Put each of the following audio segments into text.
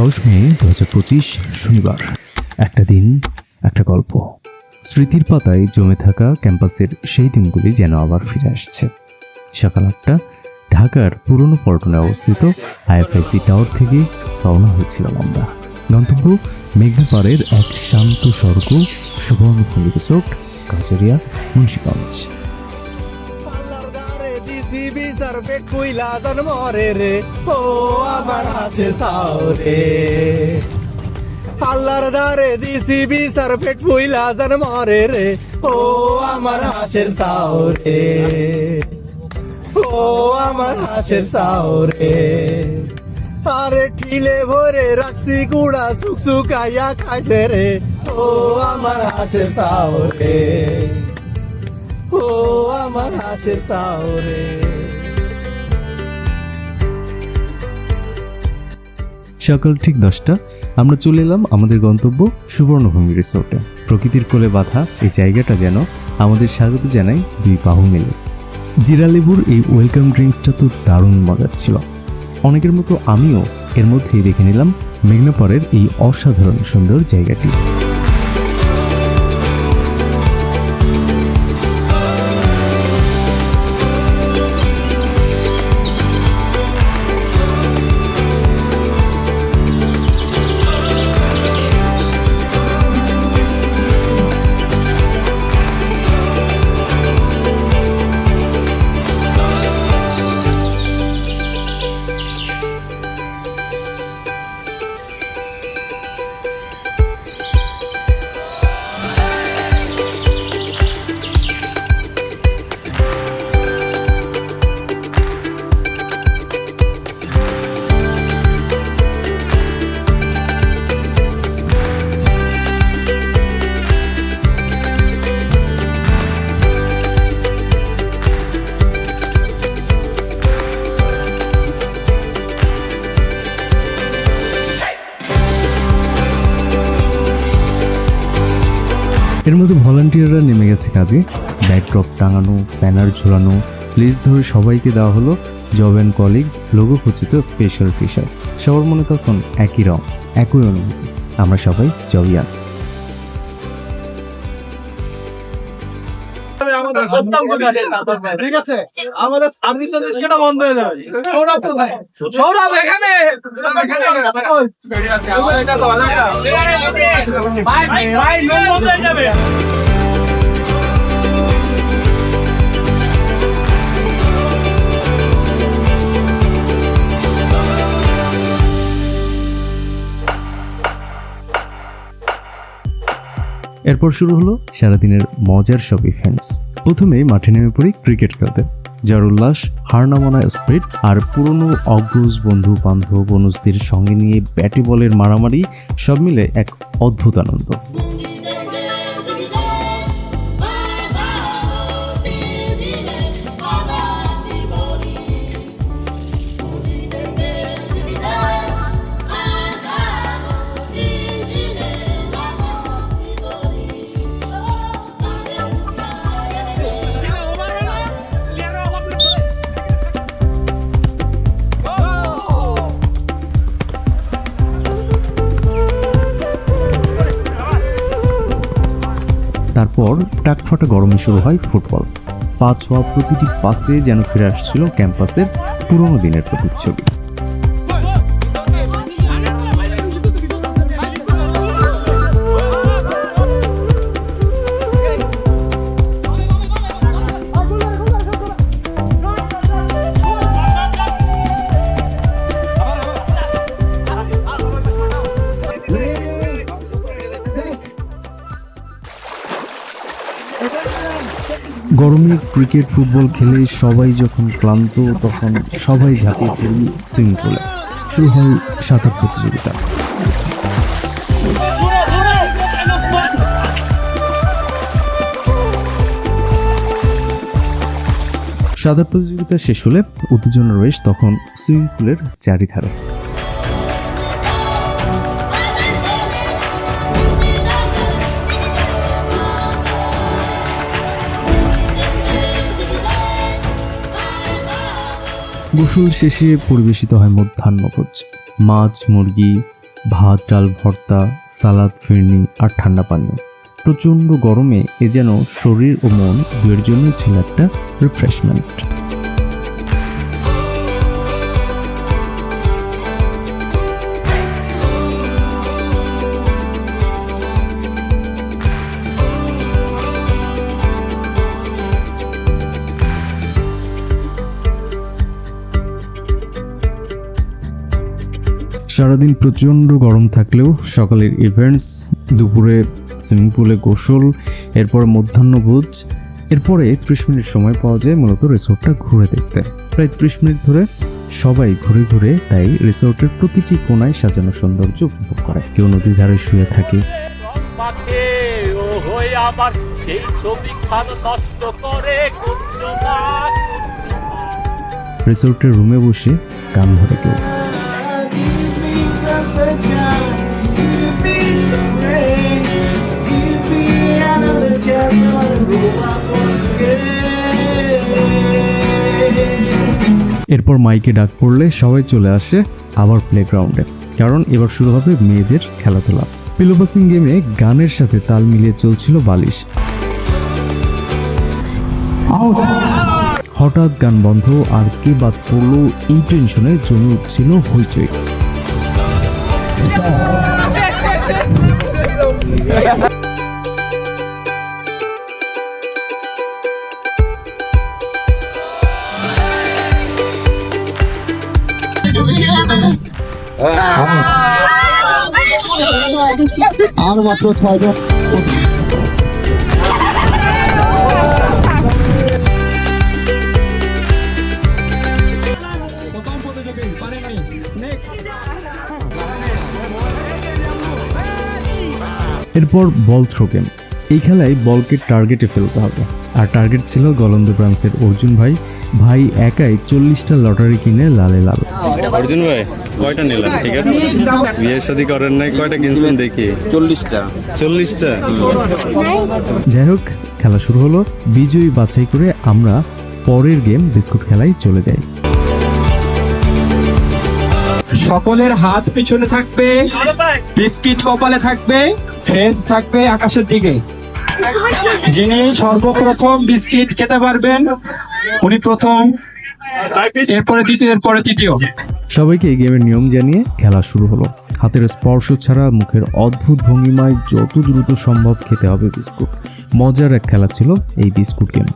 10 মে 2025 শনিবার। একটা দিন, একটা গল্প। স্মৃতির পাতায় জমে থাকা ক্যাম্পাসের সেই দিনগুলি যেন আবার ফিরে আসছে। সকাল 8টা, ঢাকার পুরনো পল্টনে অবস্থিত আইএফআইসি টাওয়ার থেকে রওনা হয়েছিলাম আমরা। গন্তব্য মেঘনাপাড়ের এক শান্ত স্বর্গ, সুবর্ণভূমি রিসোর্ট, কাজরিয়া, মুন্সিগঞ্জ। আল্লাহর দারে দিছি বিচার পেট ফুইলা জান মরে রে, ও আমার হাসের সাওরে, ও আমার হাসের সাওরে। আরে ঠিলে ভরে রাখছি কুড়া শুকশুকাইয়া খাইছে রে, ও আমার হাসের সাওরে, ও আমার হাসের সাওরে। সকাল ঠিক 10টা আমরা চলে এলাম আমাদের গন্তব্য সুবর্ণভূমি রিসোর্টে। প্রকৃতির কোলে বাঁধা এই জায়গাটা যেন আমাদের স্বাগত জানাই দুই বাহু মিলে। জিরা লেবুর এই ওয়েলকাম ড্রিঙ্কসটা তো দারুণ মজার ছিল। অনেকের মতো আমিও এর মধ্যেই দেখে নিলাম মেঘনাপাড়ের এই অসাধারণ সুন্দর জায়গাটি। এর মধ্যে ভলান্টিয়াররা নেমে গেছে কাজে। ব্যাকড্রপ টাঙানো, ব্যানার ঝোলানো, লিস্ট ধরে সবাইকে দেওয়া হলো জব অ্যান্ড কলিগস লোগো খচিত স্পেশাল টি শার্ট। সবার মনে তখন একই রং, একই অনুভূতি, আমরা সবাই জবিয়ান। ঠিক আছে, আমাদের সার্ভিস সেটা বন্ধ হয়ে যাবে। সৌরভ এখানে এরপর শুরু হলো সারাদিনের মজার সব ইভেন্টস। প্রথমে মাঠে নেমে পড়ি ক্রিকেট খেলতে। যার উল্লাস, হার না মানা স্পিরিট আর পুরনো অগ্রজ বন্ধু বান্ধব অনুজদের সঙ্গে নিয়ে ব্যাটে বলের মারামারি, সব মিলে এক অদ্ভুত আনন্দ। তারপর টাকফাটা গরমে শুরু হয় ফুটবল। পা ছোঁয়া প্রতিটি পাসে যেন ফিরে আসছিল ক্যাম্পাসের পুরোনো দিনের প্রতিচ্ছবি। গরমে ক্রিকেট ফুটবল খেলে সবাই যখন ক্লান্ত, তখন সবাই ঝাঁপিয়ে পড়ি সুইমিং পুলে। শুরু হয় সাঁতার প্রতিযোগিতা। সাঁতার প্রতিযোগিতা শেষ হলে উত্তেজনা রয়েছে তখন সুইমিং পুলের চারিধারে। গোসল শেষে পরিবেশিত হয় মধ্যাহ্নভোজ। মাছ, মুরগি, ভাত, ডাল, ভর্তা, সালাদ, ফিরনি আর ঠান্ডা পানীয়। প্রচণ্ড গরমে এ যেন শরীর ও মন দুয়ের জন্য ছিল একটা রিফ্রেশমেন্ট। সারাদিন প্রচণ্ড গরম থাকলেও সকালের ইভেন্টস, দুপুরে সুইমিং পুলে গোসল, এরপর মধ্যাহ্নভোজ, এরপরে 30 মিনিট সময় পাওয়া যায় মূলত রিসোর্টটা ঘুরে দেখতে। প্রায় 30 মিনিট ধরে সবাই ঘুরে ঘুরে তাই রিসোর্টের প্রতিটি কোণায় সাজানো সৌন্দর্য উপভোগ করে। কেউ নদীর ধারে শুয়ে থাকে, আবার সেই ছবি নষ্ট করে রিসোর্টের রুমে বসে গান ধরে কেউ। এরপর মাইকে ডাক পড়লে সবাই চলে আসে আবার প্লেগ্রাউন্ডে, কারণ এবার শুরু হবে মেয়েদের খেলাধুলা। পিলো পাসিং গেমে গানের সাথে তাল মিলিয়ে চলছিল বালিশ। হঠাৎ গান বন্ধ আর কে বাদ পড়লো এই টেনশনে জমে উঠছিল হইচই। আর মাত্র 6 জন। এরপর বল থ্রো গেম। এই খেলায় বলকে টার্গেটে ফেলতে হবে, আর টার্গেট ছিল গলন্দ ব্রাঞ্চের অর্জুন ভাই। ভাই একাই 40টা লটারি কিনে লালে লাল। অর্জুন ভাই কয়টা নিলেন? ঠিক আছে, বিয়ে শাদী করেন নাই, কয়টা কিনছেন দেখি? 40টা। যাই হোক, খেলা শুরু হলো। বিজয়ী বাছাই করে আমরা পরের গেম বিস্কুট খেলায় চলে যাই। সকলের হাত পিছনে থাকবে, বিস্কিট কপালে থাকবে, ফেস থাকবে আকাশের দিকে। যিনি সর্বপ্রথম বিস্কিট খেতে পারবেন উনি প্রথম, এরপরে দ্বিতীয়, এরপরে তৃতীয়। সবাইকে এই গেমের নিয়ম জানিয়ে খেলা শুরু হলো। হাতের স্পর্শ ছাড়া মুখের অদ্ভুত ভঙ্গিমায় যত দ্রুত সম্ভব খেতে হবে বিস্কুট। মজার এক খেলা ছিল এই বিস্কুট গেম।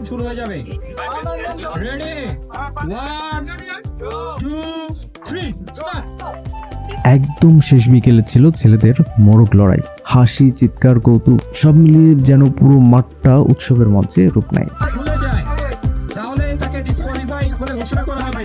শুরু হয়ে যাবে। Ready, 1 2 3 start. একদম শেষ বিকেলে ছিল ছেলেদের মোরগ লড়াই। হাসি, চিৎকার, কৌতুক সব মিলিয়ে যেন পুরো মাঠটা উৎসবের মঞ্চে রূপ নেয়। ভুলে যায় তাহলে তাকে ডিসকোয়ালিফাই বলে ঘোষণা করা হবে।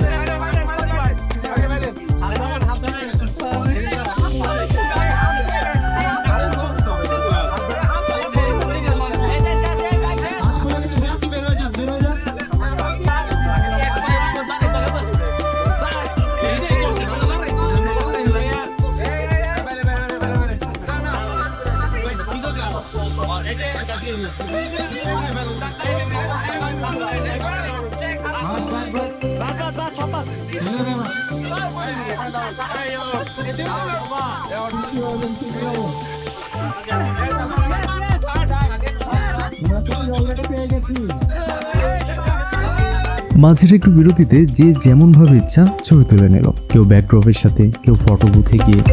মাঝের একটু বিরতিতে যে যেমন ভাবে ইচ্ছা ছবি তুলে নিল, কেউ ব্যাকড্রপের সাথে, কেউ ফটো বুথে গিয়ে।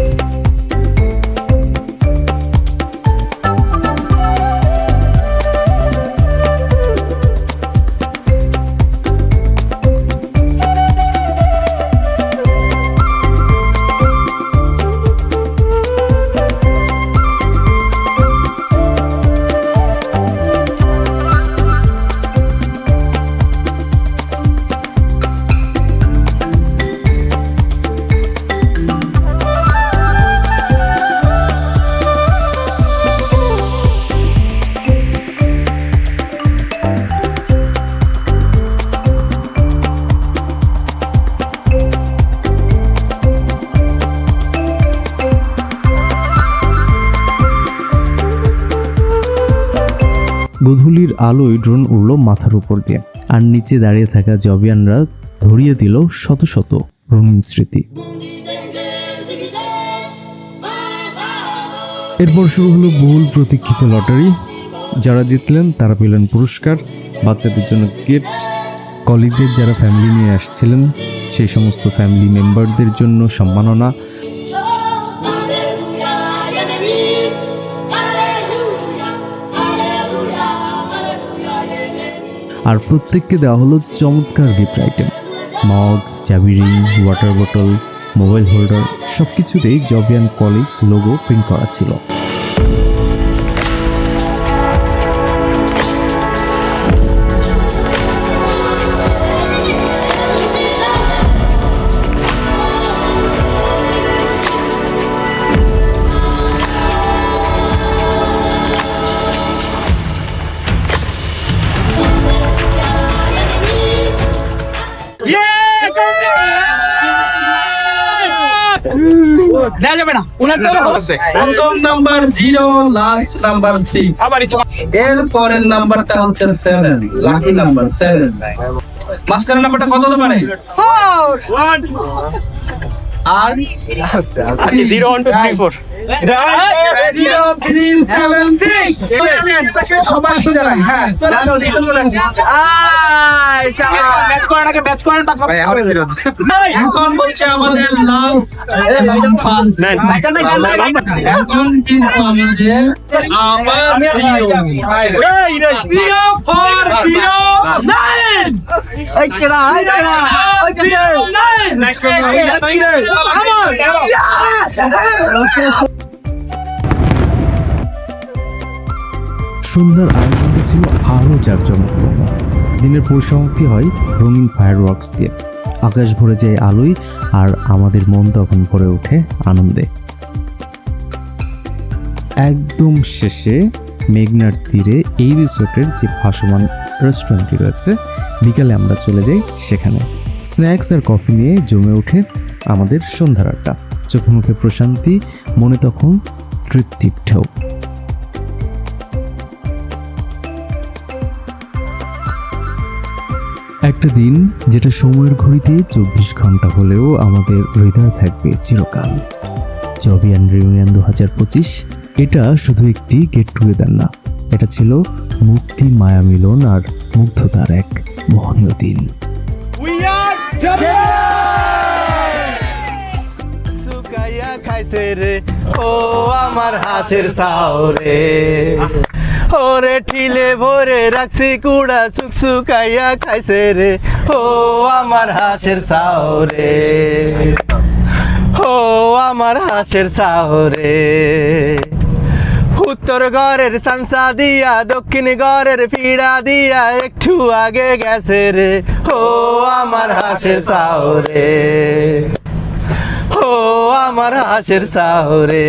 গোধূলির আলোয় ড্রোন উড়ল মাথার উপর দিয়ে, আর নিচে দাঁড়িয়ে থাকা জবিয়ানরা ধরিয়ে দিল শত শত রঙিন স্মৃতি। এরপর শুরু হলো বহুল প্রতীক্ষিত লটারি। যারা জিতলেন তারা পেলেন পুরস্কার, বাচ্চাদের জন্য গিফট, কলিগদের যারা ফ্যামিলি নিয়ে আসছিলেন সেই সমস্ত ফ্যামিলি মেম্বারদের জন্য সম্মাননা। আর প্রত্যেককে দেওয়া হলো চমৎকার গিফট আইটেম, মগ, চাবি রিং, ওয়াটার বোতল, মোবাইল হোল্ডার, সব কিছুতেই জবিয়ান কলিগস লোগো প্রিন্ট করা ছিল। দেয়া যাবে না, প্রথম নাম্বার 0, লাস্ট নাম্বার 6। এর পরের নাম্বারটা হচ্ছে 7, লাকি নাম্বার 7। মাস্টারের নাম্বারটা কত হতে পারে? 4 আর 0 1 2 3 4 0 3 7 6 সবাই সোজা লাইন। হ্যাঁ, এখন বলছে আমাদের লাস্ট এখন কিন্তু আমাদের সন্ধ্যার আয়োজনটা ছিল আরও জাঁকজমকপূর্ণ। দিনের পরিসমাপ্তি হয় রঙিন ফায়ারওয়ার্কস দিয়ে, আকাশ ভরে যায় আলোয়, আর আমাদের মন তখন ভরে ওঠে আনন্দে। একদম শেষে মেঘনার তীরে এই রিসোর্টের যে ভাসমান রেস্টুরেন্টটি রয়েছে, বিকালে আমরা চলে যাই সেখানে। স্ন্যাক্স আর কফি নিয়ে জমে ওঠে আমাদের সন্ধ্যার আড্ডা। চোখে মুখে প্রশান্তি, মনে তখন তৃপ্তির ঢেউ। একটা দিন যেটা সময়ের ঘড়িতে 24 ঘন্টা হলেও আমাদের হৃদয়ে থাকবে চিরকাল। জবিয়ান রিউনিয়ন 2025 এটা শুধু একটি গেট টুগেদার না, এটা ছিল মুক্তি, মায়া মিলন আর মুগ্ধতার এক মোহনীয় দিন। শুকাইয়া খাইছে রে ও আমার হাতের সাওরে, ওরে ঠিলে ভরে রাখছি কুড়া, শুকাইয়া খাইছে রে ও আমার হাতের সাওরে, ও আমার হাতের সাওরে। উত্তর ঘরের সানসা দিয়া দক্ষিণ ঘরের পিড়া দিয়া একটু আগে গেছে রে ও আমার হাতের সাওরে, ও আমার হাতের সাওরে।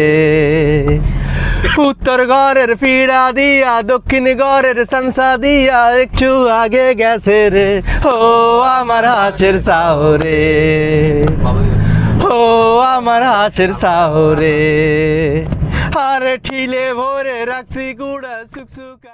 উত্তর ঘরের পিড়া দিয়া দক্ষিণ ঘরের সানসা দিয়া একটু আগে গেছে রে ও আমার হাতের সাওরে, ও আমার হাতের সাওরে। আর ঠিলে ভরে রাখছি গুড়া শুকাই।